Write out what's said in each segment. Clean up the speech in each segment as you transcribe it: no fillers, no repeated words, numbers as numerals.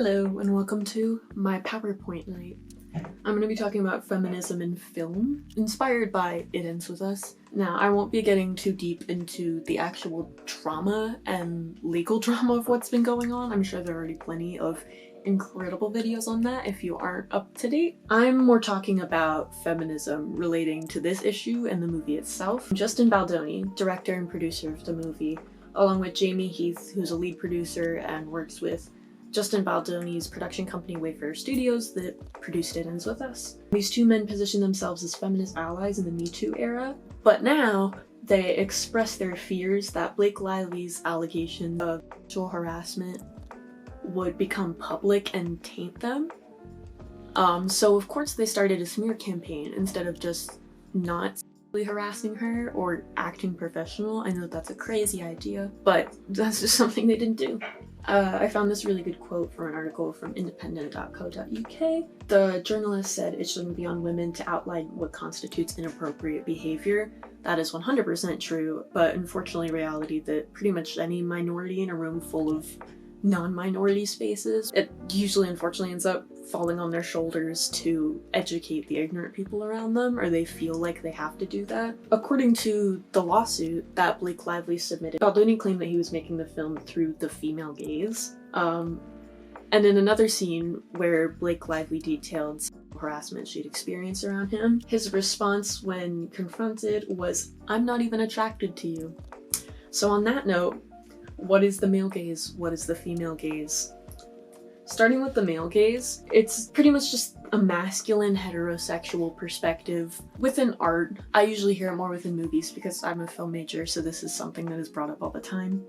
Hello and welcome to my PowerPoint night. I'm going to be talking about feminism in film, inspired by It Ends With Us. Now, I won't be getting too deep into the actual drama and legal drama of what's been going on. I'm sure there are already plenty of incredible videos on that if you aren't up to date. I'm more talking about feminism relating to this issue and the movie itself. Justin Baldoni, director and producer of the movie, along with Jamie Heath, who's a lead producer and works with Justin Baldoni's production company Wayfarer Studios that produced It Ends With Us. These two men position themselves as feminist allies in the Me Too era, but now they express their fears that Blake Lively's allegation of sexual harassment would become public and taint them. So of course they started a smear campaign instead of just not sexually harassing her or acting professional. I know that's a crazy idea, but that's just something they didn't do. I found this really good quote from an article from independent.co.uk. The journalist said it shouldn't be on women to outline what constitutes inappropriate behavior. That is 100% true, but unfortunately reality that pretty much any minority in a room full of non-minority spaces, it usually unfortunately ends up falling on their shoulders to educate the ignorant people around them, or they feel like they have to do that. According to the lawsuit that Blake Lively submitted, Baldoni claimed that he was making the film through the female gaze. And in another scene where Blake Lively detailed sexual harassment she'd experienced around him, his response when confronted was, "I'm not even attracted to you." So on that note, what is the male gaze? What is the female gaze? Starting with the male gaze, it's pretty much just a masculine heterosexual perspective. Within art, I usually hear it more within movies because I'm a film major, so this is something that is brought up all the time.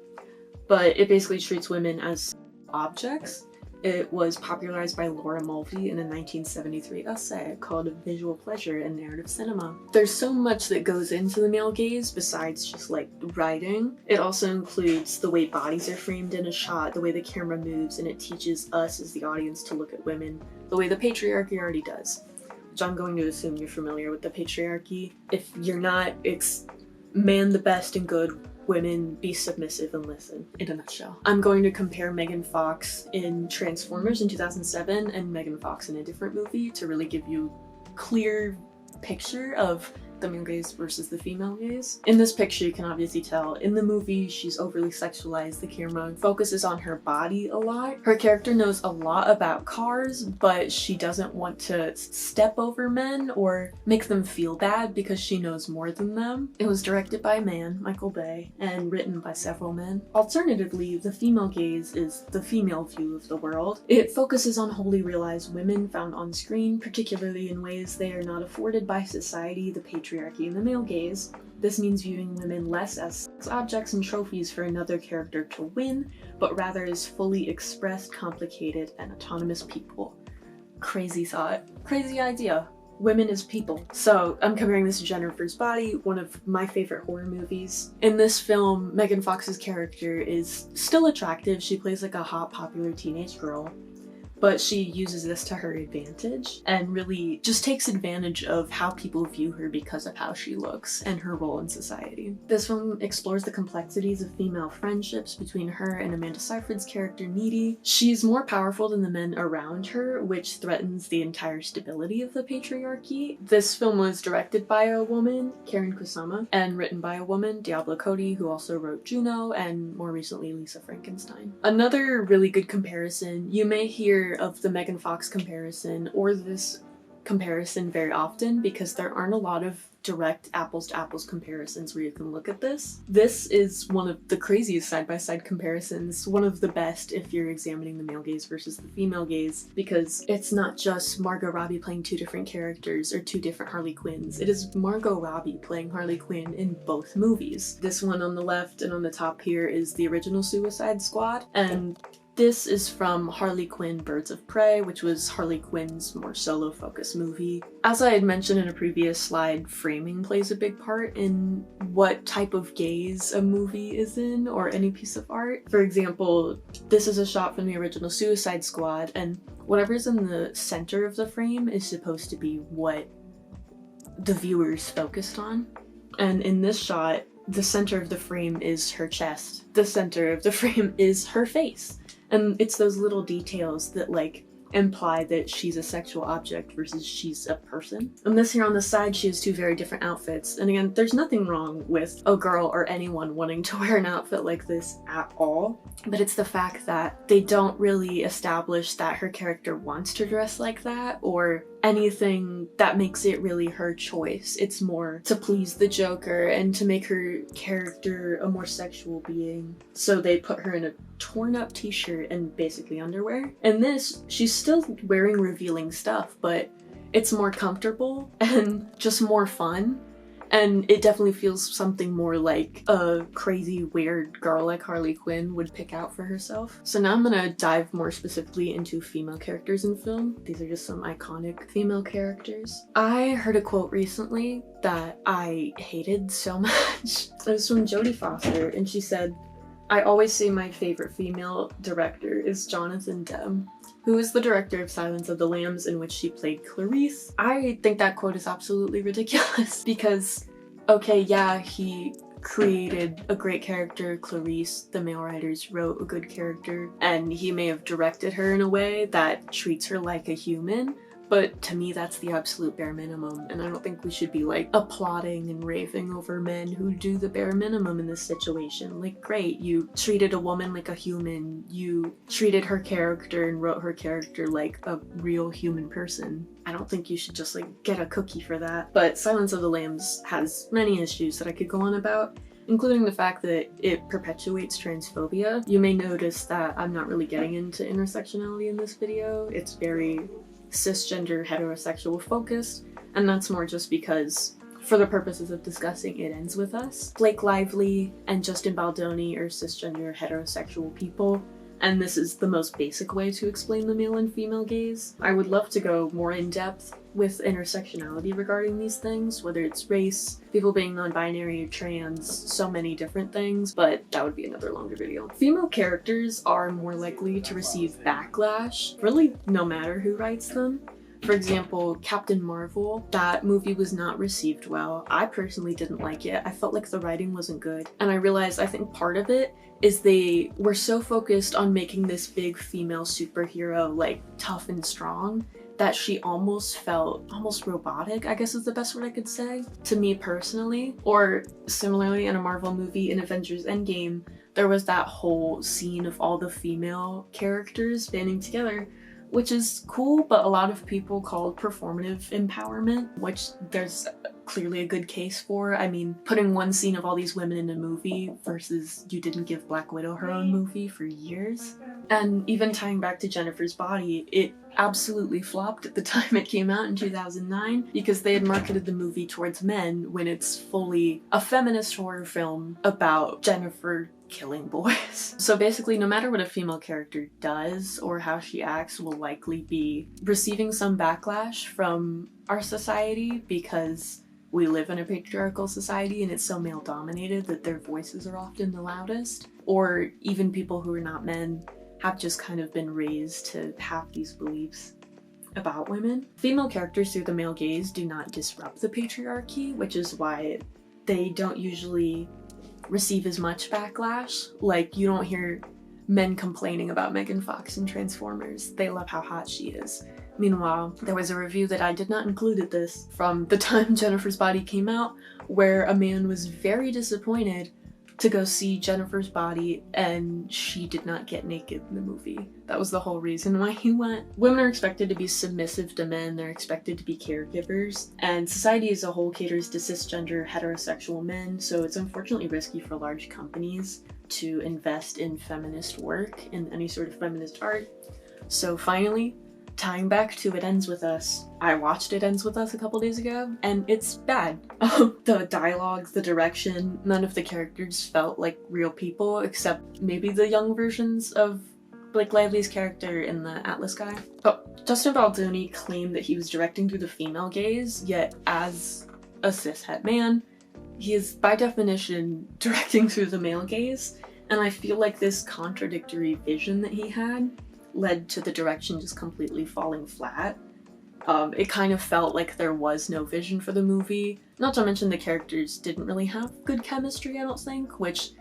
But it basically treats women as objects. It was popularized by Laura Mulvey in a 1973 essay called Visual Pleasure in Narrative Cinema. There's so much that goes into the male gaze besides just like writing. It also includes the way bodies are framed in a shot, the way the camera moves, and it teaches us as the audience to look at women the way the patriarchy already does. Which I'm going to assume you're familiar with the patriarchy. If you're not, it's man the best and good, women be submissive and listen, in a nutshell. I'm going to compare Megan Fox in Transformers in 2007 and Megan Fox in a different movie to really give you a clear picture of the male gaze versus the female gaze. In this picture, you can obviously tell in the movie she's overly sexualized. The camera focuses on her body a lot. Her character knows a lot about cars, but she doesn't want to step over men or make them feel bad because she knows more than them. It was directed by a man, Michael Bay, and written by several men. Alternatively, the female gaze is the female view of the world. It focuses on wholly realized women found on screen, particularly in ways they are not afforded by society, the patriarchy, and the male gaze. This means viewing women less as objects and trophies for another character to win, but rather as fully expressed, complicated, and autonomous people. Crazy thought. Crazy idea. Women as people. So I'm comparing this to Jennifer's Body, one of my favorite horror movies. In this film, Megan Fox's character is still attractive. She plays like a hot, popular teenage girl, but she uses this to her advantage and really just takes advantage of how people view her because of how she looks and her role in society. This film explores the complexities of female friendships between her and Amanda Seyfried's character Needy. She's more powerful than the men around her, which threatens the entire stability of the patriarchy. This film was directed by a woman, Karen Kusama, and written by a woman, Diablo Cody, who also wrote Juno and more recently Lisa Frankenstein. Another really good comparison, you may hear of the Megan Fox comparison or this comparison very often because there aren't a lot of direct apples to apples comparisons where you can look at this. This is one of the craziest side-by-side comparisons, one of the best if you're examining the male gaze versus the female gaze, because it's not just Margot Robbie playing two different characters or two different Harley Quinns. It is Margot Robbie playing Harley Quinn in both movies. This one on the left and on the top here is the original Suicide Squad, and this is from Harley Quinn Birds of Prey, which was Harley Quinn's more solo-focused movie. As I had mentioned in a previous slide, framing plays a big part in what type of gaze a movie is in or any piece of art. For example, this is a shot from the original Suicide Squad, and whatever's in the center of the frame is supposed to be what the viewer's focused on. And in this shot, the center of the frame is her chest. The center of the frame is her face. And it's those little details that like imply that she's a sexual object versus she's a person. And this here on the side, she has two very different outfits. And again, there's nothing wrong with a girl or anyone wanting to wear an outfit like this at all. But it's the fact that they don't really establish that her character wants to dress like that or anything that makes it really her choice. It's more to please the Joker and to make her character a more sexual being. So they put her in a torn up t-shirt and basically underwear. And this, she's still wearing revealing stuff, but it's more comfortable and just more fun. And it definitely feels something more like a crazy, weird girl like Harley Quinn would pick out for herself. So now I'm gonna dive more specifically into female characters in film. These are just some iconic female characters. I heard a quote recently that I hated so much. It was from Jodie Foster, and she said, "I always say my favorite female director is Jonathan Demme, who is the director of Silence of the Lambs, in which she played Clarice." I think that quote is absolutely ridiculous because, okay, yeah, he created a great character, Clarice, the male writers wrote a good character, and he may have directed her in a way that treats her like a human, but to me that's the absolute bare minimum, and I don't think we should be like applauding and raving over men who do the bare minimum in this situation. Like, great, you treated a woman like a human, you treated her character and wrote her character like a real human person. I don't think you should just like get a cookie for that. But Silence of the Lambs has many issues that I could go on about, including the fact that it perpetuates transphobia. You may notice that I'm not really getting into intersectionality in this video. It's very cisgender heterosexual focused, and that's more just because for the purposes of discussing It Ends With Us, Blake Lively and Justin Baldoni are cisgender heterosexual people, and this is the most basic way to explain the male and female gaze. I would love to go more in depth with intersectionality regarding these things, whether it's race, people being non-binary, trans, so many different things, but that would be another longer video. Female characters are more likely to receive backlash, really no matter who writes them. For example, Captain Marvel, that movie was not received well. I personally didn't like it. I felt like the writing wasn't good. And I realized I think part of it is they were so focused on making this big female superhero like tough and strong that she almost felt almost robotic, I guess is the best word I could say, to me personally. Or similarly in a Marvel movie in Avengers Endgame, there was that whole scene of all the female characters banding together, which is cool, but a lot of people called performative empowerment, which there's clearly a good case for. I mean, putting one scene of all these women in a movie versus you didn't give Black Widow her own movie for years. And even tying back to Jennifer's Body, it absolutely flopped at the time it came out in 2009 because they had marketed the movie towards men when it's fully a feminist horror film about Jennifer killing boys. So basically, no matter what a female character does or how she acts will likely be receiving some backlash from our society because we live in a patriarchal society and it's so male dominated that their voices are often the loudest. Or even people who are not men have just kind of been raised to have these beliefs about women. Female characters through the male gaze do not disrupt the patriarchy, which is why they don't usually receive as much backlash. Like, you don't hear men complaining about Megan Fox in Transformers. They love how hot she is. Meanwhile, there was a review that I did not include at this from the time Jennifer's Body came out, where a man was very disappointed to go see Jennifer's Body and she did not get naked in the movie. That was the whole reason why he went. Women are expected to be submissive to men, they're expected to be caregivers, and society as a whole caters to cisgender heterosexual men, so it's unfortunately risky for large companies to invest in feminist work, in any sort of feminist art. So finally, tying back to It Ends With Us, I watched It Ends With Us a couple days ago, and it's bad. The dialogue, the direction, none of the characters felt like real people, except maybe the young versions of Blake Lively's character in the Atlas guy. Oh, Justin Baldoni claimed that he was directing through the female gaze, yet as a cishet man, he is by definition directing through the male gaze, and I feel like this contradictory vision that he had led to the direction just completely falling flat. It kind of felt like there was no vision for the movie. Not to mention the characters didn't really have good chemistry, I don't think, which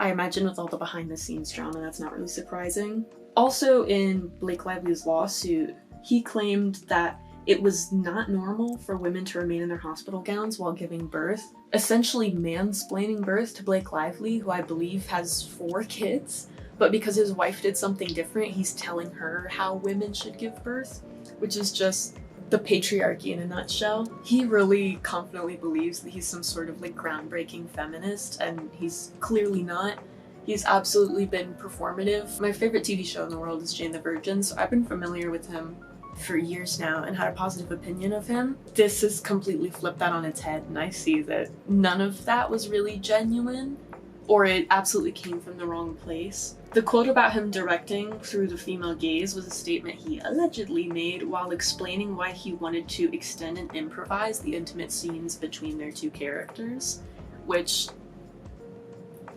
I imagine with all the behind the scenes drama, that's not really surprising. Also, in Blake Lively's lawsuit, he claimed that it was not normal for women to remain in their hospital gowns while giving birth, essentially mansplaining birth to Blake Lively, who I believe has 4 kids, but because his wife did something different, he's telling her how women should give birth, which is just the patriarchy in a nutshell. He really confidently believes that he's some sort of like groundbreaking feminist, and he's clearly not. He's absolutely been performative. My favorite TV show in the world is Jane the Virgin, so I've been familiar with him for years now and had a positive opinion of him. This has completely flipped that on its head, and I see that none of that was really genuine, or it absolutely came from the wrong place. The quote about him directing through the female gaze was a statement he allegedly made while explaining why he wanted to extend and improvise the intimate scenes between their 2 characters, which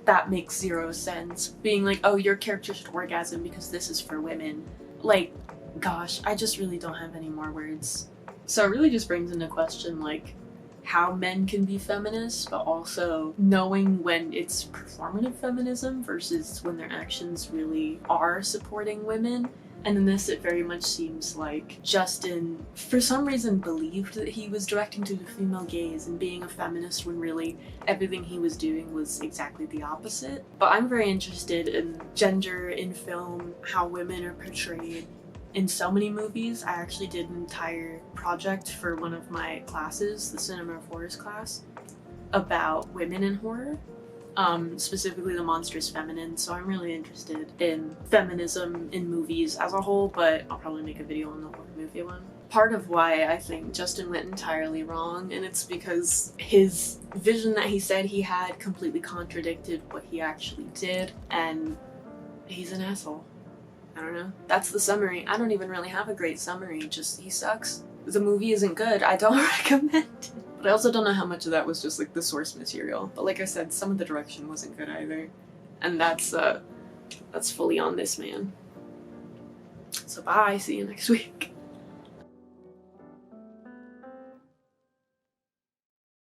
that makes 0 sense. Being like, oh, your character should orgasm because this is for women. Like, gosh, I just really don't have any more words. So it really just brings into question, like, how men can be feminists, but also knowing when it's performative feminism versus when their actions really are supporting women. And in this, it very much seems like Justin, for some reason, believed that he was directing to the female gaze and being a feminist when really everything he was doing was exactly the opposite. But I'm very interested in gender in film, how women are portrayed in so many movies. I actually did an entire project for one of my classes, the Cinema of Horrors class, about women in horror. Specifically the monstrous feminine, so I'm really interested in feminism in movies as a whole, but I'll probably make a video on the horror movie one. Part of why I think Justin went entirely wrong, and it's because his vision that he said he had completely contradicted what he actually did, and he's an asshole. I don't know. That's the summary. I don't even really have a great summary, just he sucks. The movie isn't good. I don't recommend it. But I also don't know how much of that was just like the source material. But like I said, some of the direction wasn't good either. And that's fully on this man. So bye, see you next week.